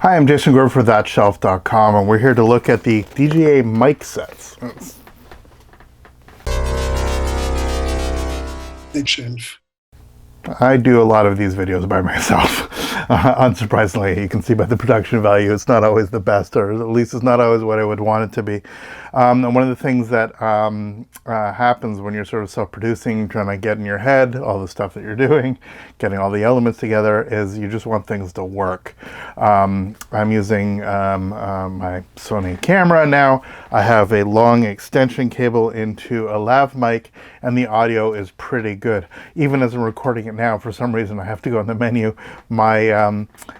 Hi, I'm Jason Grover for ThatShelf.com, and we're here to look at the DJI mic sets. Big shelf. I do a lot of these videos by myself. Unsurprisingly, you can see by the production value, it's not always the best, or at least it's not always what I would want it to be. And one of the things that happens when you're sort of self-producing, trying to get in your head all the stuff that you're doing, getting all the elements together, is you just want things to work. I'm using my Sony camera now. I have a long extension cable into a lav mic, and the audio is pretty good. Even as I'm recording it now, for some reason I have to go in the menu. My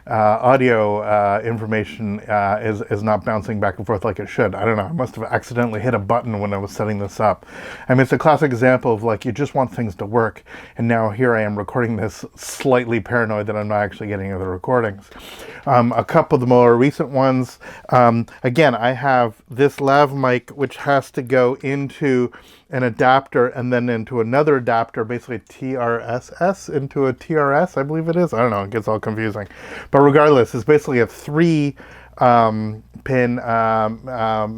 audio information is not bouncing back and forth like it should. I don't know, I must have accidentally hit a button when I was setting this up. I mean, it's a classic example of, like, you just want things to work, and now here I am recording this slightly paranoid that I'm not actually getting other recordings. A couple of the more recent ones, again, I have this lav mic which has to go into an adapter and then into another adapter, basically TRSS into a TRS, I believe it is. I don't know, it gets all confusing. But regardless, it's basically a 3-pin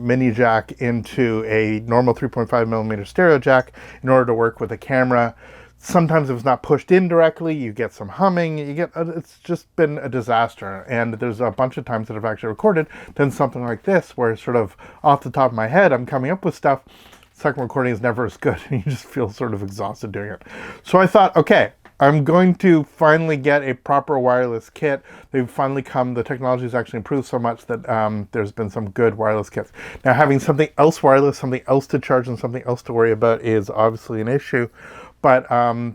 mini jack into a normal 3.5mm stereo jack in order to work with a camera. Sometimes if it's not pushed in directly, you get some humming, it's just been a disaster. And there's a bunch of times that I've actually recorded, done something like this, where sort of off the top of my head, I'm coming up with stuff. Second recording is never as good, and you just feel sort of exhausted doing it. So I thought, okay, I'm going to finally get a proper wireless kit. They've finally come, the technology has actually improved so much that there's been some good wireless kits. Now, having something else wireless, something else to charge, and something else to worry about is obviously an issue. But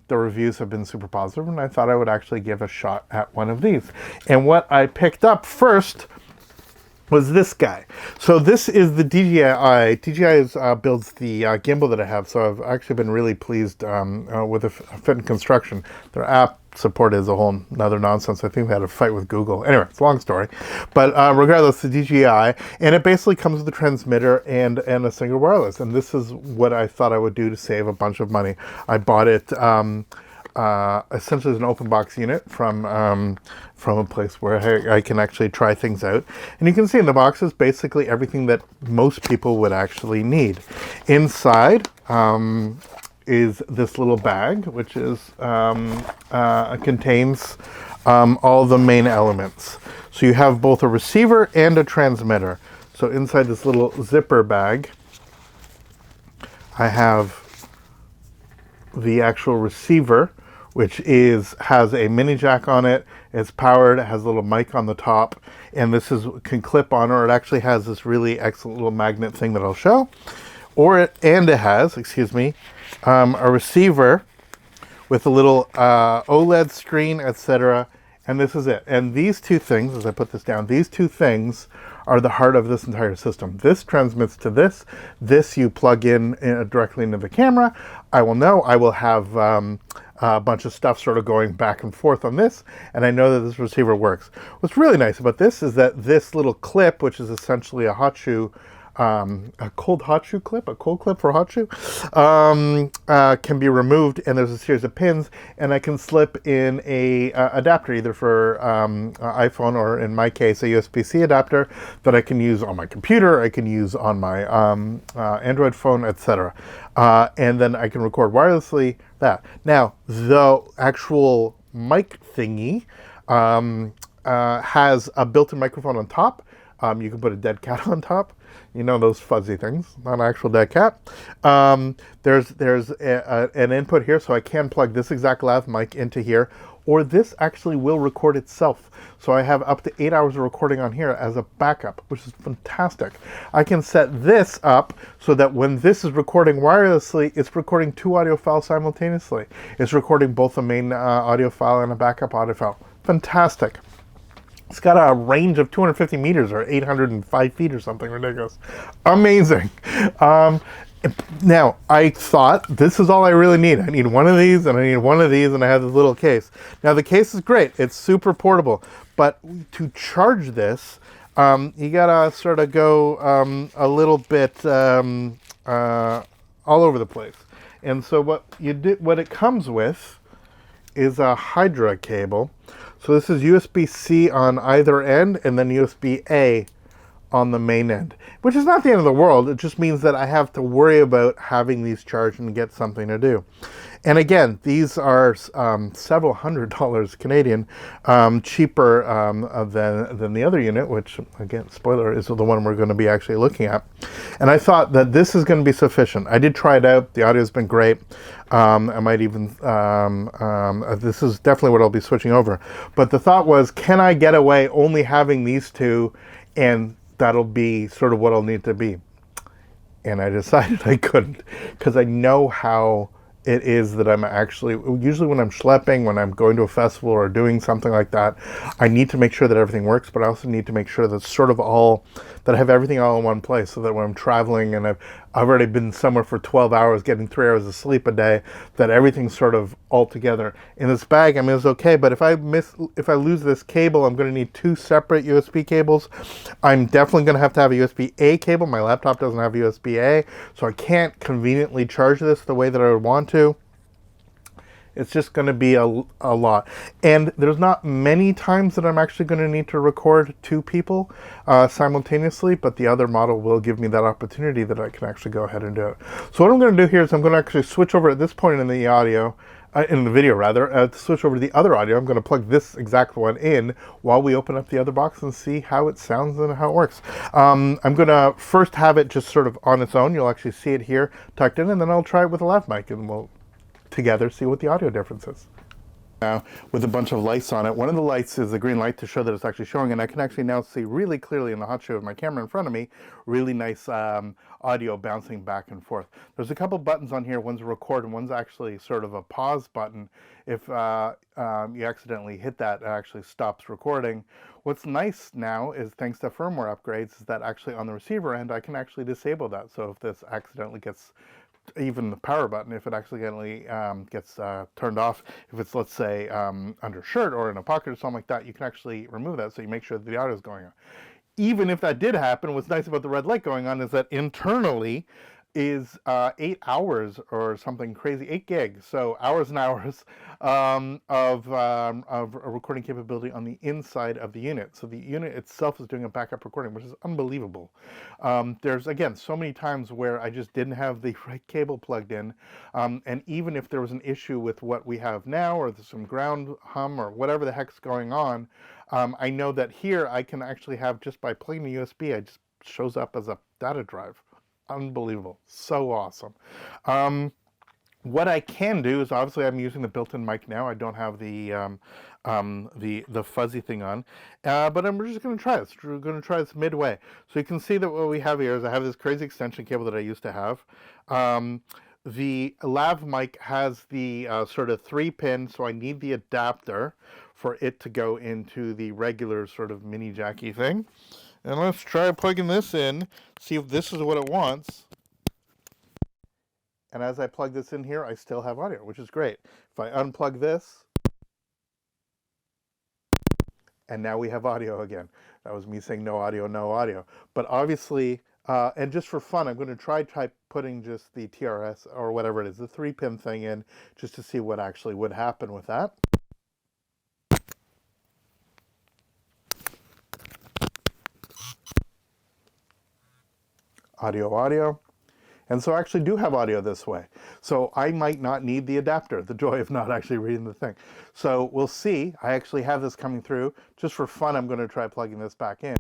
the reviews have been super positive, and I thought I would actually give a shot at one of these. And what I picked up first was this guy. So this is the DJI. DJI builds the gimbal that I have, so I've actually been really pleased with the fit and construction. Their app support is a whole nother nonsense. I think they had a fight with Google. Anyway, it's a long story. But regardless, the DJI, and it basically comes with a transmitter and a single wireless. And this is what I thought I would do to save a bunch of money. I bought it essentially as an open box unit from a place where I can actually try things out. And you can see in the box is basically everything that most people would actually need. Inside is this little bag, which is contains all the main elements. So you have both a receiver and a transmitter. So inside this little zipper bag, I have the actual receiver, which has a mini jack on it. It's powered, it has a little mic on the top, and can clip on, or it actually has this really excellent little magnet thing that I'll show. And it has, a receiver with a little OLED screen, etc. And this is it. And these two things, as I put this down, these two things are the heart of this entire system. This transmits to this. This you plug in directly into the camera. I will have a bunch of stuff sort of going back and forth on this, and I know that this receiver works. What's really nice about this is that this little clip, which is essentially a hot shoe, a cold clip for hot shoe, can be removed, and there's a series of pins, and I can slip in a adapter either for iPhone, or in my case a USB-C adapter that I can use on my computer, I can use on my Android phone, etc. And then I can record wirelessly that. Now, the actual mic thingy has a built-in microphone on top. You can put a dead cat on top. You know, those fuzzy things, not an actual dead cat. There's an input here, so I can plug this exact lav mic into here, or this actually will record itself. So I have up to 8 hours of recording on here as a backup, which is fantastic. I can set this up so that when this is recording wirelessly, it's recording 2 audio files simultaneously. It's recording both a main audio file and a backup audio file. Fantastic. It's got a range of 250 meters or 805 feet or something ridiculous. Amazing. Now, I thought this is all I really need. I need one of these, and I need one of these, and I have this little case. Now, the case is great. It's super portable. But to charge this, you gotta sort of go a little bit all over the place. And so what it comes with is a Hydra cable. So this is USB-C on either end and then USB-A on the main end, which is not the end of the world. It just means that I have to worry about having these charged and get something to do. And again, these are several $100s Canadian, cheaper than the other unit, which, again, spoiler, is the one we're going to be actually looking at. And I thought that this is going to be sufficient. I did try it out. The audio's been great. I might even, this is definitely what I'll be switching over. But the thought was, can I get away only having these two, and that'll be sort of what I'll need to be? And I decided I couldn't, because I know how it is that I'm actually, usually when I'm schlepping, when I'm going to a festival or doing something like that, I need to make sure that everything works, but I also need to make sure that sort of all, that I have everything all in one place, so that when I'm traveling and I've already been somewhere for 12 hours, getting 3 hours of sleep a day, that everything's sort of all together. In this bag, I mean, it's okay, but if I lose this cable, I'm going to need 2 separate USB cables. I'm definitely going to have a USB-A cable. My laptop doesn't have USB-A, so I can't conveniently charge this the way that I would want to. It's just going to be a lot. And there's not many times that I'm actually going to need to record 2 people simultaneously, but the other model will give me that opportunity that I can actually go ahead and do it. So what I'm going to do here is I'm going to actually switch over at this point in the audio, in the video rather, to switch over to the other audio. I'm going to plug this exact one in while we open up the other box and see how it sounds and how it works. I'm going to first have it just sort of on its own. You'll actually see it here tucked in, and then I'll try it with a lav mic, and we'll together see what the audio difference is. Now, with a bunch of lights on it, one of the lights is the green light to show that it's actually showing, and I can actually now see really clearly in the hot shot of my camera in front of me, really nice audio bouncing back and forth. There's a couple buttons on here. One's a record and one's actually sort of a pause button. If you accidentally hit that, it actually stops recording. What's nice now is, thanks to firmware upgrades, is that actually on the receiver end, I can actually disable that. So if this accidentally gets, even the power button, if it accidentally gets turned off, if it's, let's say, under shirt or in a pocket or something like that, you can actually remove that, so you make sure that the audio is going on. Even if that did happen, what's nice about the red light going on is that internally is 8 hours or something crazy, 8 gigs, so hours and hours of a recording capability on the inside of the unit. So the unit itself is doing a backup recording, which is unbelievable. There's, again, so many times where I just didn't have the right cable plugged in, and even if there was an issue with what we have now, or there's some ground hum or whatever the heck's going on, I know that here I can actually have, just by plugging the USB, it just shows up as a data drive. Unbelievable. So awesome. What I can do is, obviously I'm using the built-in mic now. I don't have the fuzzy thing on, but I'm just going to try this. We're going to try this midway. So you can see that what we have here is I have this crazy extension cable that I used to have. The lav mic has the sort of 3-pin, so I need the adapter for it to go into the regular sort of mini jacky thing. And let's try plugging this in, see if this is what it wants. And as I plug this in here, I still have audio, which is great. If I unplug this, and now we have audio again. That was me saying no audio, no audio. But obviously, and just for fun, I'm going to try putting just the TRS or whatever it is, the 3-pin thing in, just to see what actually would happen with that. Audio. And so I actually do have audio this way. So I might not need the adapter, the joy of not actually reading the thing. So we'll see. I actually have this coming through. Just for fun, I'm going to try plugging this back in.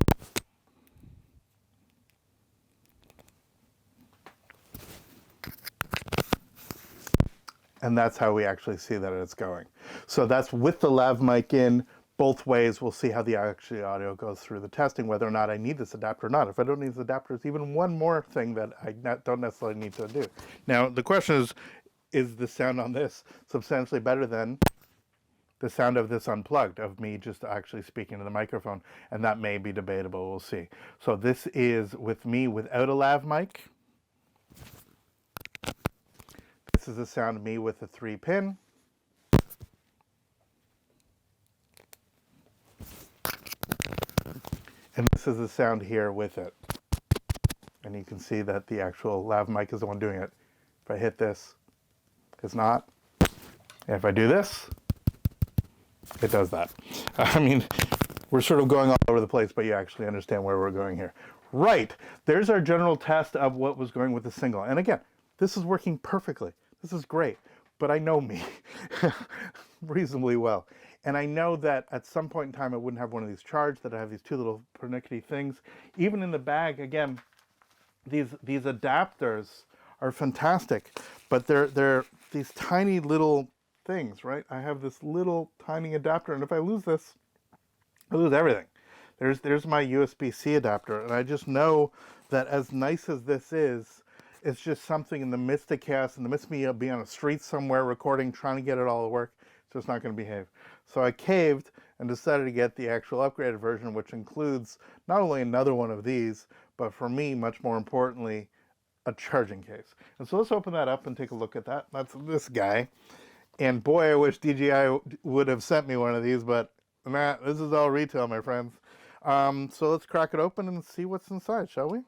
And that's how we actually see that it's going. So that's with the lav mic in. Both ways, we'll see how the actual audio goes through the testing, whether or not I need this adapter or not. If I don't need this adapter, it's even one more thing that I don't necessarily need to do. Now, the question is the sound on this substantially better than the sound of this unplugged, of me just actually speaking to the microphone? And that may be debatable, we'll see. So this is with me without a lav mic. This is the sound of me with the 3-pin. And this is the sound here with it. And you can see that the actual lav mic is the one doing it. If I hit this, it's not. And if I do this, it does that. I mean, we're sort of going all over the place, but you actually understand where we're going here. Right, there's our general test of what was going with the single. And again, this is working perfectly. This is great, but I know me reasonably well. And I know that at some point in time, I wouldn't have one of these charged, that I have these two little pernickety things. Even in the bag, again, these adapters are fantastic, but they're these tiny little things, right? I have this little tiny adapter, and if I lose this, I lose everything. There's my USB-C adapter, and I just know that as nice as this is, it's just something in the midst of chaos, in the midst of me being on a street somewhere recording, trying to get it all to work, it's just not going to behave. So I caved and decided to get the actual upgraded version, which includes not only another one of these, but for me, much more importantly, a charging case. And so let's open that up and take a look at that. That's this guy. And boy, I wish DJI would have sent me one of these, but nah, this is all retail, my friends. So let's crack it open and see what's inside, shall we?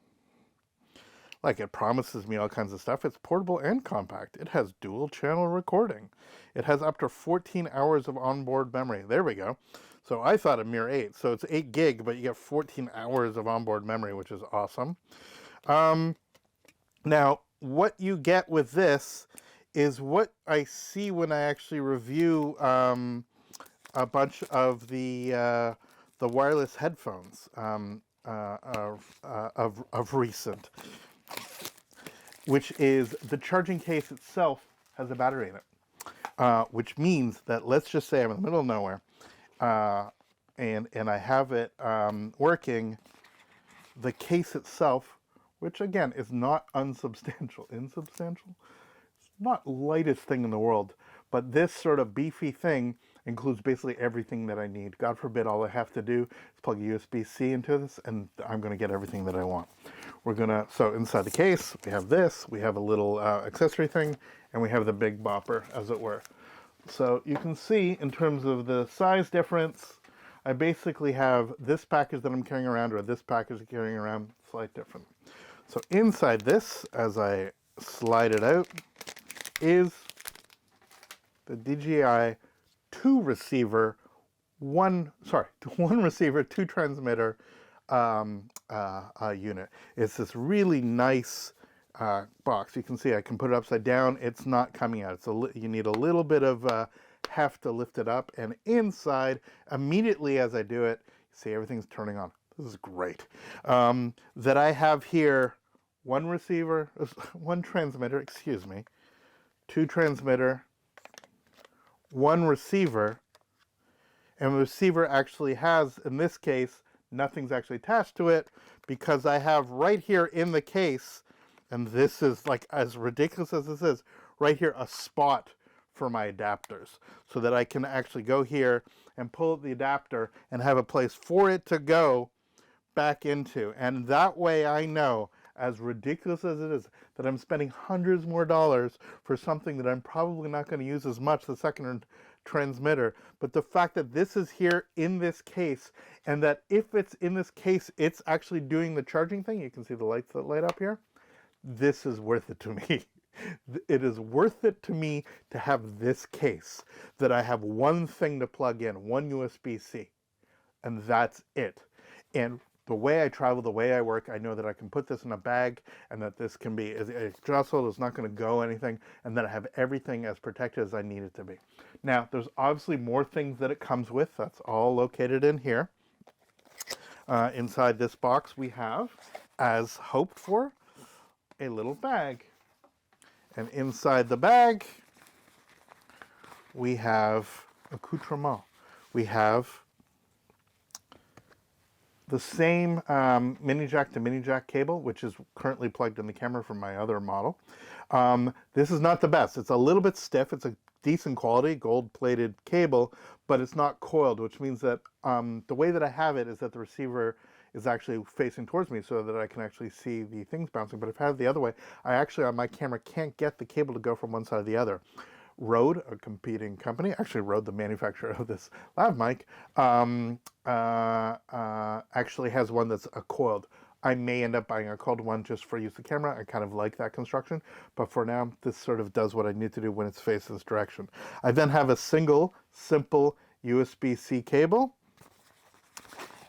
Like, it promises me all kinds of stuff. It's portable and compact. It has dual channel recording. It has up to 14 hours of onboard memory. There we go. So I thought a mere 8. So it's 8 gig, but you get 14 hours of onboard memory, which is awesome. Now, what you get with this is what I see when I actually review a bunch of the wireless headphones of recent, which is the charging case itself has a battery in it, which means that, let's just say I'm in the middle of nowhere, and I have it working. The case itself, which again is not insubstantial, it's not the lightest thing in the world, but this sort of beefy thing includes basically everything that I need. God forbid, all I have to do is plug a USB-C into this, and I'm going to get everything that I want. So inside the case, we have this, we have a little accessory thing, and we have the big bopper, as it were. So you can see, in terms of the size difference, I basically have this package that I'm carrying around, or this package I'm carrying around, slight different. So inside this, as I slide it out, is the DJI 2 receiver, 1 receiver, 2 transmitter unit. It's this really nice box. You can see I can put it upside down. It's not coming out. You need a little bit of heft to lift it up, and inside, immediately as I do it, you see everything's turning on. This is great. That I have here 1 receiver, 1 transmitter, 2 transmitter, 1 receiver, and the receiver actually has, in this case, nothing's actually attached to it, because I have right here in the case, and this is like as ridiculous as this is, right here a spot for my adapters, so that I can actually go here and pull up the adapter and have a place for it to go back into. And that way I know, as ridiculous as it is, that I'm spending hundreds more dollars for something that I'm probably not going to use as much, the second transmitter. But the fact that this is here in this case, and that if it's in this case, it's actually doing the charging thing. You can see the lights that light up here. This is worth it to me. It is worth it to me to have this case, that I have one thing to plug in, 1 USB-C, and that's it. And the way I travel, the way I work, I know that I can put this in a bag, and that this can be adjustable, it's not going to go anything, and that I have everything as protected as I need it to be. Now, there's obviously more things that it comes with. That's all located in here. Inside this box, we have, as hoped for, a little bag. And inside the bag, we have accoutrement. We have the same mini jack to mini jack cable, which is currently plugged in the camera from my other model. This is not the best. It's a little bit stiff. It's a decent quality gold-plated cable, but it's not coiled, which means that the way that I have it is that the receiver is actually facing towards me, so that I can actually see the things bouncing. But if I have it the other way, I actually, on my camera, can't get the cable to go from one side to the other. Rode, a competing company, actually Rode, the manufacturer of this lav mic, actually has one that's coiled. I may end up buying a coiled one just for use of the camera. I kind of like that construction, but for now, this sort of does what I need to do when it's faced this direction. I then have a single, simple USB-C cable.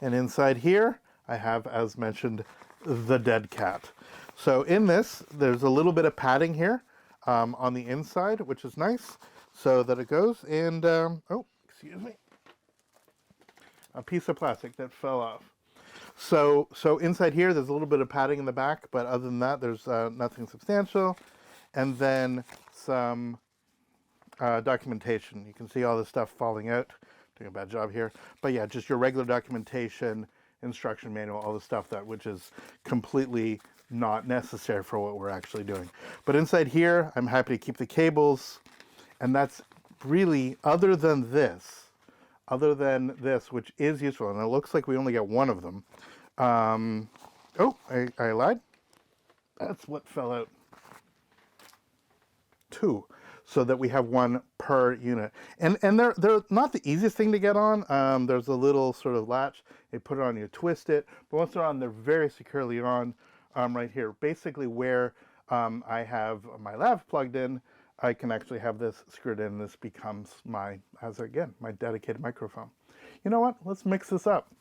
And inside here, I have, as mentioned, the dead cat. So in this, there's a little bit of padding here on the inside, which is nice, so that it goes. And, oh, excuse me, a piece of plastic that fell off. So inside here, there's a little bit of padding in the back, but other than that, there's nothing substantial. And then some documentation. You can see all this stuff falling out. Doing a bad job here. But yeah, just your regular documentation, instruction manual, all the stuff which is completely not necessary for what we're actually doing. But inside here, I'm happy to keep the cables. And that's really, other than this, which is useful, and it looks like we only get one of them. Oh, I lied. That's what fell out. Two, so that we have one per unit. And they're not the easiest thing to get on. There's a little sort of latch. You put it on, you twist it. But once they're on, they're very securely on right here. Basically where I have my lav plugged in, I can actually have this screwed in. This becomes my dedicated microphone. You know what? Let's mix this up.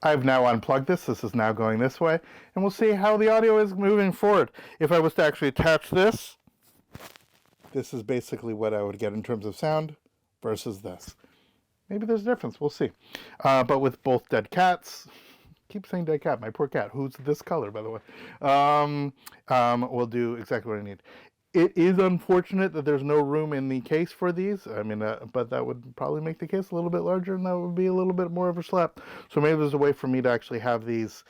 I've now unplugged this. This is now going this way. And we'll see how the audio is moving forward. If I was to actually attach this, this is basically what I would get in terms of sound versus this. Maybe there's a difference. We'll see. But with both dead cats, keep saying dead cat, my poor cat, who's this color, by the way, we'll do exactly what I need. It is unfortunate that there's no room in the case for these. I mean, but that would probably make the case a little bit larger, and that would be a little bit more of a schlep. So maybe there's a way for me to actually have these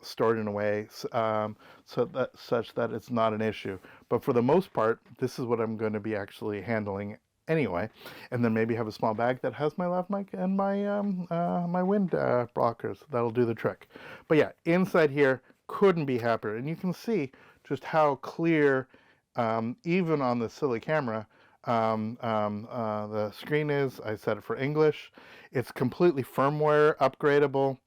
stored in a way such that it's not an issue. But for the most part, this is what I'm going to be actually handling anyway. And then maybe have a small bag that has my lav mic and my my wind blockers. That'll do the trick. But yeah, inside here, couldn't be happier. And you can see just how clear, even on the silly camera, the screen is. I set it for English. It's completely firmware upgradable.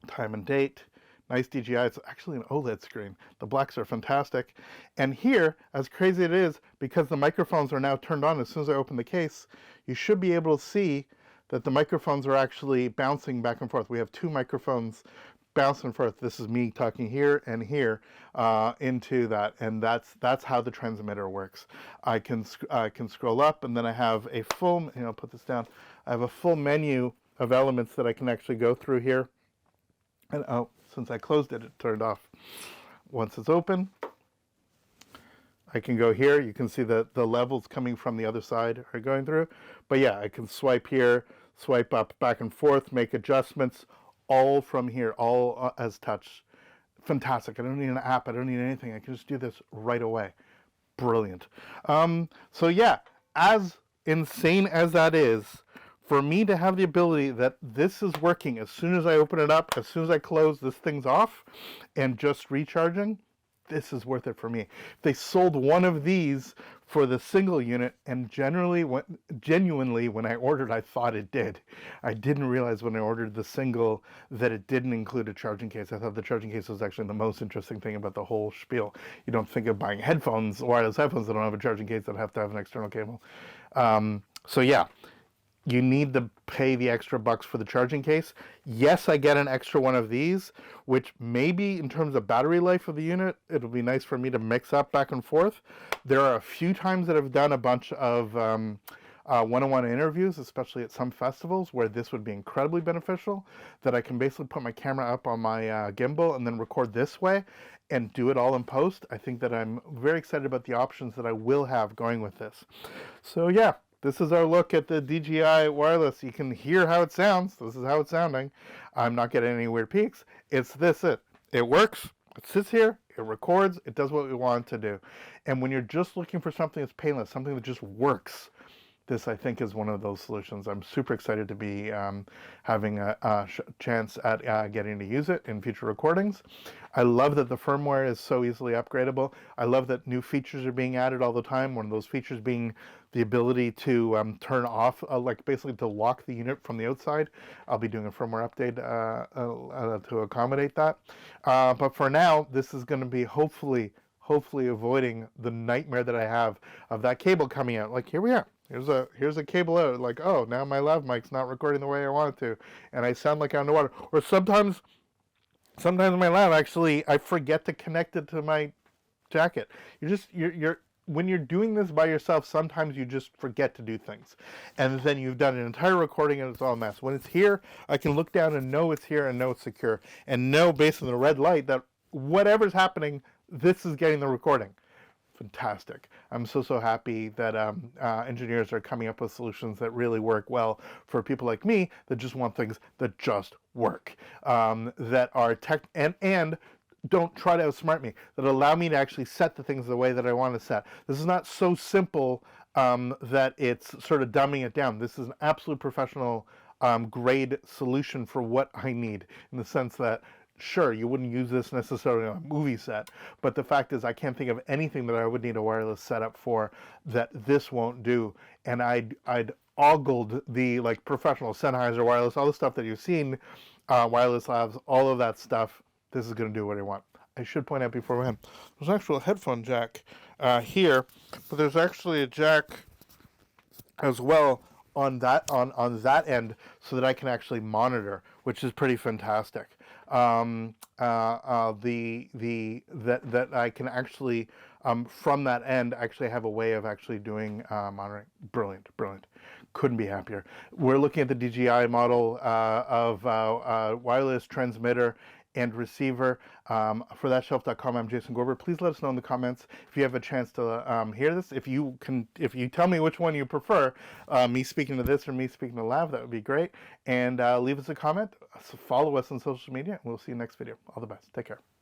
Time and date, nice DJI. It's actually an OLED screen. The blacks are fantastic. And here, as crazy it is, because the microphones are now turned on as soon as I open the case, you should be able to see that the microphones are actually bouncing back and forth. We have two microphones bouncing forth. This is me talking here and here into that, and that's how the transmitter works. I can scroll up, and then I have a full, I'll put this down. I have a full menu of elements that I can actually go through here. And oh, since I closed it, it turned off. Once it's open, I can go here. You can see that the levels coming from the other side are going through. But yeah, I can swipe here, swipe up, back and forth, make adjustments, all from here, all as touch. Fantastic. I don't need an app. I don't need anything. I can just do this right away. Brilliant. So yeah, as insane as that is, for me to have the ability that this is working as soon as I open it up, as soon as I close, this thing's off and just recharging, this is worth it for me. They sold one of these for the single unit, and genuinely, when I ordered, I thought it did. I didn't realize when I ordered the single that it didn't include a charging case. I thought the charging case was actually the most interesting thing about the whole spiel. You don't think of buying headphones, wireless headphones that don't have a charging case that have to have an external cable. So yeah. You need to pay the extra bucks for the charging case. Yes, I get an extra one of these, which maybe in terms of battery life of the unit, it'll be nice for me to mix up back and forth. There are a few times that I've done a bunch of one-on-one interviews, especially at some festivals, where this would be incredibly beneficial, that I can basically put my camera up on my gimbal and then record this way and do it all in post. I think that I'm very excited about the options that I will have going with this. So yeah. This is our look at the DJI Wireless. You can hear how it sounds. This is how it's sounding. I'm not getting any weird peaks. It's this. It works. It sits here. It records. It does what we want it to do. And when you're just looking for something that's painless, something that just works, this, I think, is one of those solutions. I'm super excited to be having a chance at getting to use it in future recordings. I love that the firmware is so easily upgradable. I love that new features are being added all the time. One of those features being the ability to turn off, like basically to lock the unit from the outside. I'll be doing a firmware update to accommodate that. But for now, this is going to be hopefully avoiding the nightmare that I have of that cable coming out. Like, here we are. Here's a cable out. Like, oh, now my lav mic's not recording the way I want it to, and I sound like I'm underwater. Or sometimes my lav actually, I forget to connect it to my jacket. You're when you're doing this by yourself, sometimes you just forget to do things, and then you've done an entire recording and it's all a mess. When it's here, I can look down and know it's here and know it's secure and know based on the red light that whatever's happening, this is getting the recording. Fantastic. I'm so happy that engineers are coming up with solutions that really work well for people like me that just want things that just work, that are tech and don't try to outsmart me, that allow me to actually set the things the way that I want to set. This is not so simple that it's sort of dumbing it down. This is an absolute professional grade solution for what I need, in the sense that sure, you wouldn't use this necessarily on a movie set, but the fact is I can't think of anything that I would need a wireless setup for that this won't do. And I'd ogled the like professional Sennheiser wireless, all the stuff that you've seen, wireless labs, all of that stuff. This is going to do what I want. I should point out beforehand, there's an actual headphone jack here, but there's actually a jack as well on that end, so that I can actually monitor, which is pretty fantastic. That I can actually from that end actually have a way of actually doing monitoring. Brilliant. Couldn't be happier. We're looking at the DJI model of wireless transmitter and receiver. For thatshelf.com, I'm Jason Gorber. Please let us know in the comments if you have a chance to hear this. If you tell me which one you prefer, me speaking to this or me speaking to Lav, that would be great. And leave us a comment. Follow us on social media. We'll see you next video. All the best. Take care.